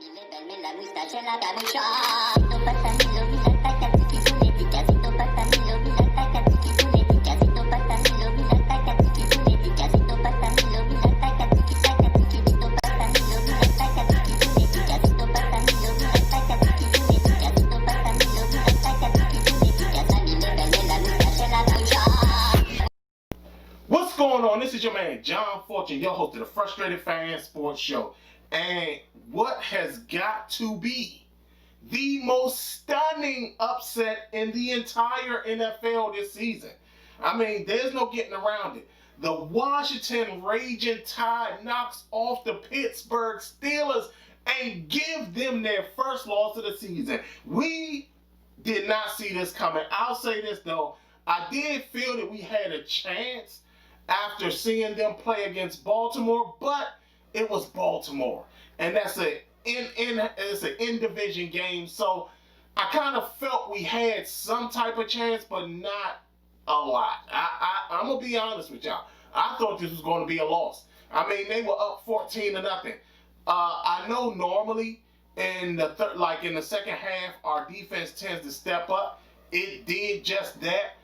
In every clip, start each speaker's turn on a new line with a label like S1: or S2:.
S1: Levarme la moustache et la capucha. Casito patanilo, mira tacatiki puneti. Casito patanilo, mira tacatiki puneti. Casito patanilo, mira tacatiki puneti. Casito patanilo, mira tacatiki tacatiki. Casito patanilo, mira tacatiki puneti. Casito patanilo, mira tacatiki puneti. Casito patanilo, mira tacatiki puneti. Casami levarme la moustache et la capucha.
S2: What's going on? This is your man John Fortune, your host of the Frustrated Fan Sports Show. And what has got to be the most stunning upset in the entire NFL this season? I mean, there's no getting around it. The Washington Ragin Tide knocks off the Pittsburgh Steelers and give them their first loss of the season. We did not see this coming. I'll say this though, I did feel that we had a chance after seeing them play against Baltimore, but it was Baltimore, and that's it's an in-division game, so I kind of felt we had some type of chance, but not a lot. I'm gonna be honest with y'all. I thought this was going to be a loss. I mean, they were up 14-0. I know normally in the in the second half, our defense tends to step up. It did just that.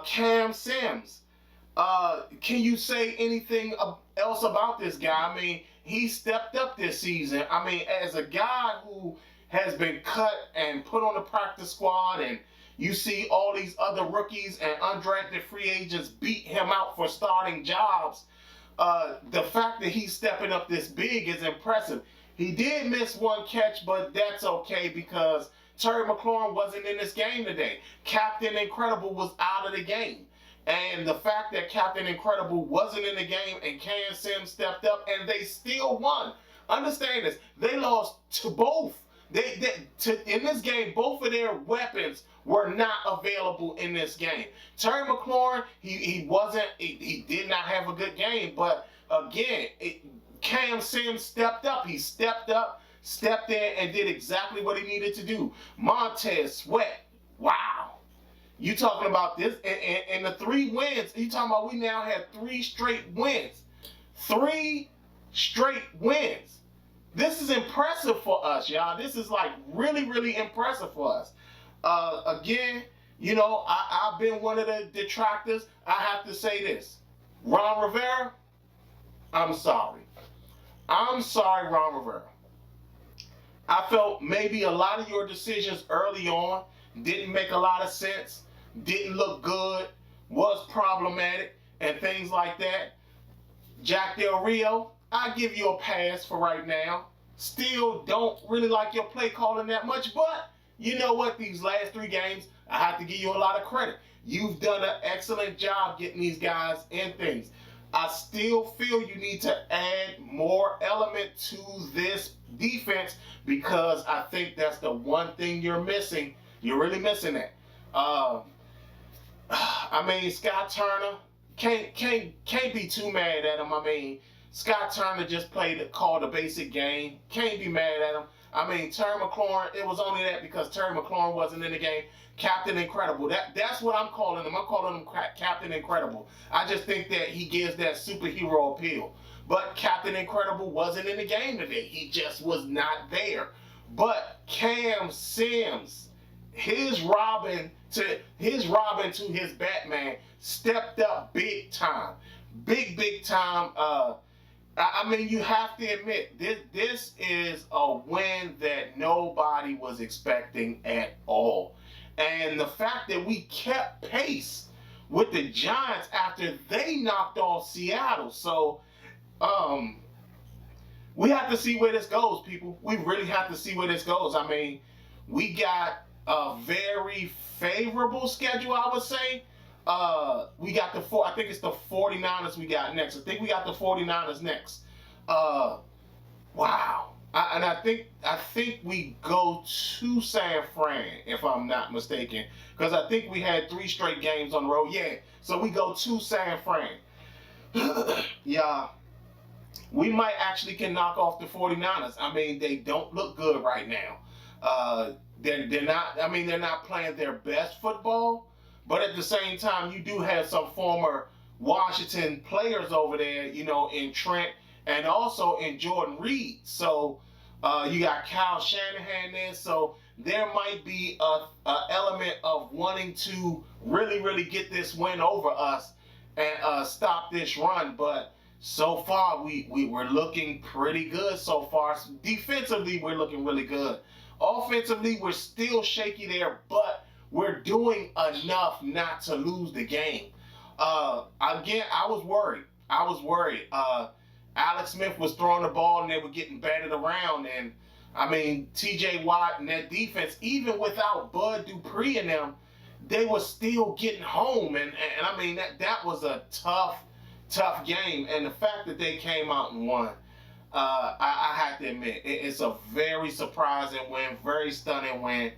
S2: Cam Sims. Can you say anything else about this guy? I mean, he stepped up this season. I mean, as a guy who has been cut and put on the practice squad, and you see all these other rookies and undrafted free agents beat him out for starting jobs, the fact that he's stepping up this big is impressive. He did miss one catch, but that's okay because Terry McLaurin wasn't in this game today. Captain Incredible was out of the game. And the fact that Captain Incredible wasn't in the game and Cam Sims stepped up and they still won. Understand this. They lost to both. In this game, both of their weapons were not available in this game. Terry McLaurin, he did not have a good game. But again, Cam Sims stepped up. He stepped up, stepped in, and did exactly what he needed to do. Montez Sweat, wow. You talking about this and the 3 wins. You talking about we now have 3 straight wins. 3 straight wins. This is impressive for us, y'all. This is like really, really impressive for us. Again, you know, I've been one of the detractors. I have to say this. Ron Rivera, I'm sorry. I'm sorry, Ron Rivera. I felt maybe a lot of your decisions early on didn't make a lot of sense, didn't look good, was problematic, and things like that. Jack Del Rio, I give you a pass for right now. Still don't really like your play calling that much, but you know what? These last 3 games, I have to give you a lot of credit. You've done an excellent job getting these guys in things. I still feel you need to add more element to this defense because I think that's the one thing you're missing. You're really missing that. I mean, Scott Turner, can't be too mad at him. I mean, Scott Turner just called a basic game. Can't be mad at him. I mean, Terry McLaurin, it was only that because Terry McLaurin wasn't in the game. Captain Incredible. That's what I'm calling him. I'm calling him Captain Incredible. I just think that he gives that superhero appeal. But Captain Incredible wasn't in the game today. He just was not there. But Cam Sims, his Robin to his Batman stepped up big time. Big time. I mean, you have to admit, this is a win that nobody was expecting at all. And the fact that we kept pace with the Giants after they knocked off Seattle. So, we have to see where this goes, people. We really have to see where this goes. I mean, we got a very favorable schedule, I would say. We got I think it's the 49ers we got next. I think we got the 49ers next. Wow. And I think we go to San Fran, if I'm not mistaken. Because I think we had 3 straight games on the road. Yeah. So we go to San Fran. Yeah. We might actually can knock off the 49ers. I mean, they don't look good right now. They're not playing their best football. But at the same time, you do have some former Washington players over there, you know, in Trent and also in Jordan Reed. So You got Kyle Shanahan there, so there might be a element of wanting to really get this win over us and stop this run. But so far, we were looking pretty good so far. Defensively, we're looking really good. Offensively, we're still shaky there, but we're doing enough not to lose the game. Again, I was worried. Alex Smith was throwing the ball and they were getting batted around. And, I mean, TJ Watt and that defense, even without Bud Dupree and them, they were still getting home. And I mean, that was a tough game. And the fact that they came out and won, I have to admit, it's a very surprising win, very stunning win.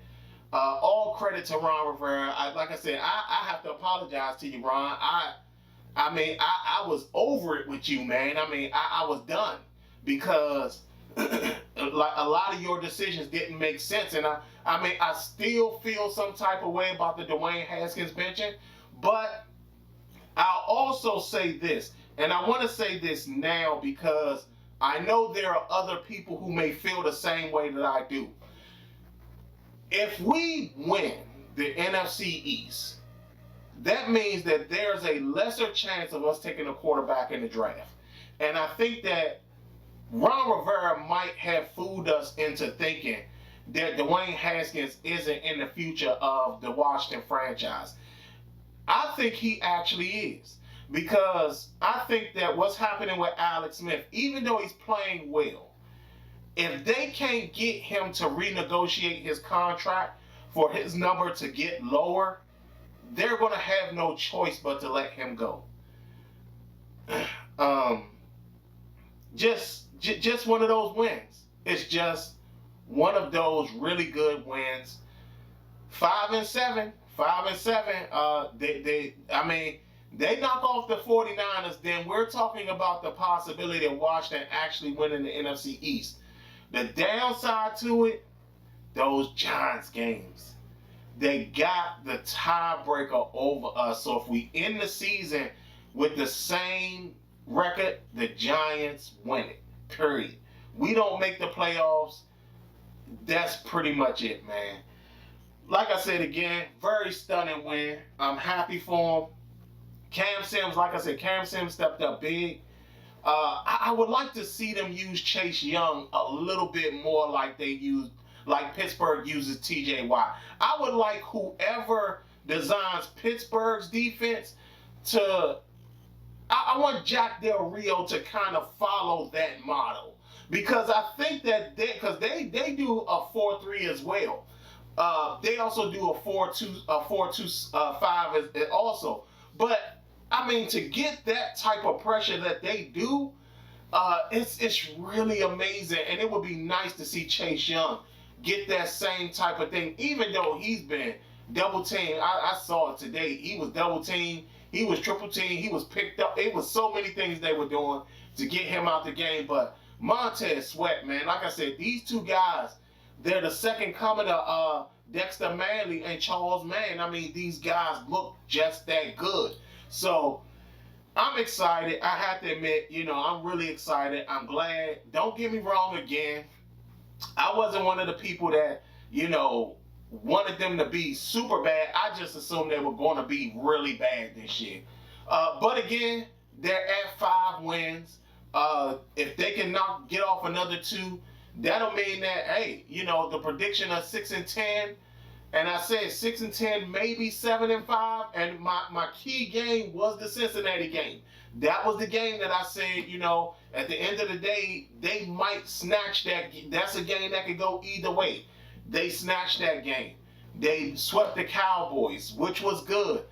S2: All credit to Ron Rivera. Like I said, I have to apologize to you, Ron. I mean, I was over it with you, man. I mean, I was done because like a lot of your decisions didn't make sense. And I mean, I still feel some type of way about the Dwayne Haskins benching. But I'll also say this, and I want to say this now because I know there are other people who may feel the same way that I do. If we win the NFC East, that means that there's a lesser chance of us taking a quarterback in the draft. And I think that Ron Rivera might have fooled us into thinking that Dwayne Haskins isn't in the future of the Washington franchise. I think he actually is. Because I think that what's happening with Alex Smith, even though he's playing well, if they can't get him to renegotiate his contract for his number to get lower, they're going to have no choice but to let him go. Just one of those wins. It's just one of those really good wins. 5-7. They knock off the 49ers, then we're talking about the possibility of Washington actually winning the NFC East. The downside to it, those Giants games. They got the tiebreaker over us. So if we end the season with the same record, the Giants win it. Period. We don't make the playoffs. That's pretty much it, man. Like I said again, very stunning win. I'm happy for him. Cam Sims, like I said, Cam Sims stepped up big. I would like to see them use Chase Young a little bit more like Pittsburgh uses TJ Watt. I would like whoever designs Pittsburgh's defense to, I want Jack Del Rio to kind of follow that model. Because I think that they do a 4-3 as well. They also do a 4-2-5 also. But I mean, to get that type of pressure that they do, it's really amazing. And it would be nice to see Chase Young get that same type of thing, even though he's been double teamed. I saw it today. He was double teamed. He was triple teamed. He was picked up. It was so many things they were doing to get him out the game. But Montez Sweat, man, like I said, these two guys, they're the second coming of Dexter Manley and Charles Mann. I mean, these guys look just that good. So I'm excited. I have to admit, I'm really excited. I'm glad. Don't get me wrong again. I wasn't one of the people that, wanted them to be super bad. I just assumed they were going to be really bad this year. But again, they're at 5 wins. If they can get off another 2, that'll mean that, hey, the prediction of 6-10, and I said 6-10, maybe 7-5, and my key game was the Cincinnati game. That was the game that I said, at the end of the day, they might snatch that. That's a game that could go either way. They snatched that game. They swept the Cowboys, which was good.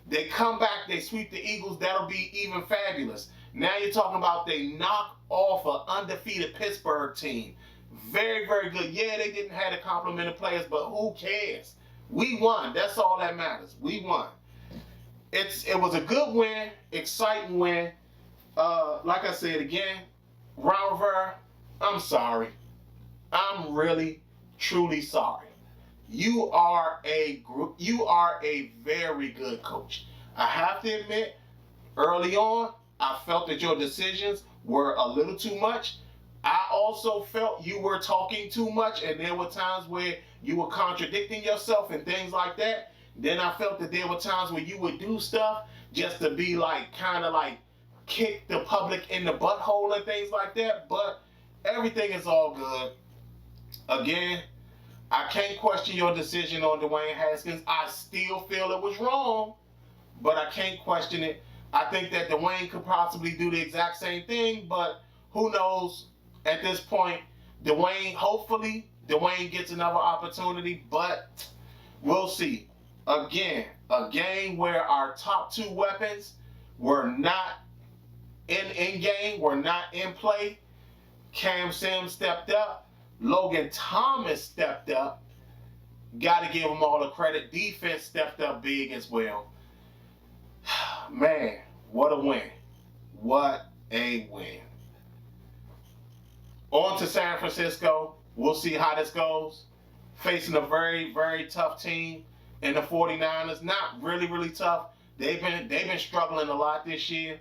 S2: They come back, they sweep the Eagles, that'll be even fabulous. Now you're talking about they knock off an undefeated Pittsburgh team. Very, very good. Yeah, they didn't have the complement of players, but who cares? We won. That's all that matters. We won. It was a good win, exciting win. Like I said again, Ron Rivera, I'm sorry. I'm really, truly sorry. You are a very good coach. I have to admit, early on, I felt that your decisions were a little too much. I also felt you were talking too much, and there were times where you were contradicting yourself and things like that. Then I felt that there were times where you would do stuff just to be like, kind of like kick the public in the butthole and things like that. But everything is all good. Again, I can't question your decision on Dwayne Haskins. I still feel it was wrong, but I can't question it. I think that Dwayne could possibly do the exact same thing, but who knows at this point. Hopefully Dwayne gets another opportunity, but we'll see. Again, a game where our top two weapons were not in game, were not in play. Cam Sims stepped up. Logan Thomas stepped up. Got to give them all the credit. Defense stepped up big as well. Man, what a win. What a win. On to San Francisco. We'll see how this goes. Facing a very, very tough team in the 49ers. Not really, really tough. They've been struggling a lot this year.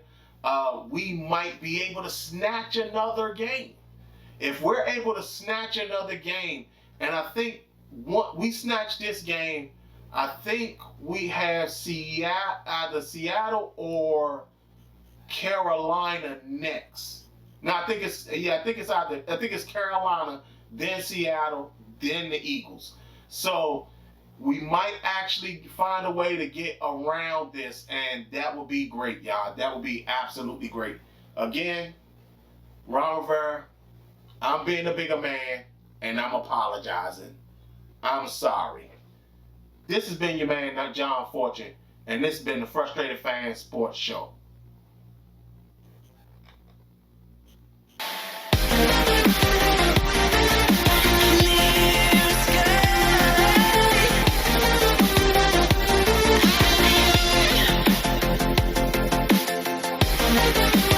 S2: We might be able to snatch another game. If we're able to snatch another game, and I think we snatch this game, I think we have either Seattle or Carolina next. Now I think it's Carolina, then Seattle, then the Eagles. So we might actually find a way to get around this, and that would be great, y'all. That would be absolutely great. Again, Ron Rivera, I'm being a bigger man, and I'm apologizing. I'm sorry. This has been your man, John Fortune, and this has been the Frustrated Fan Sports Show.
S1: Clear sky.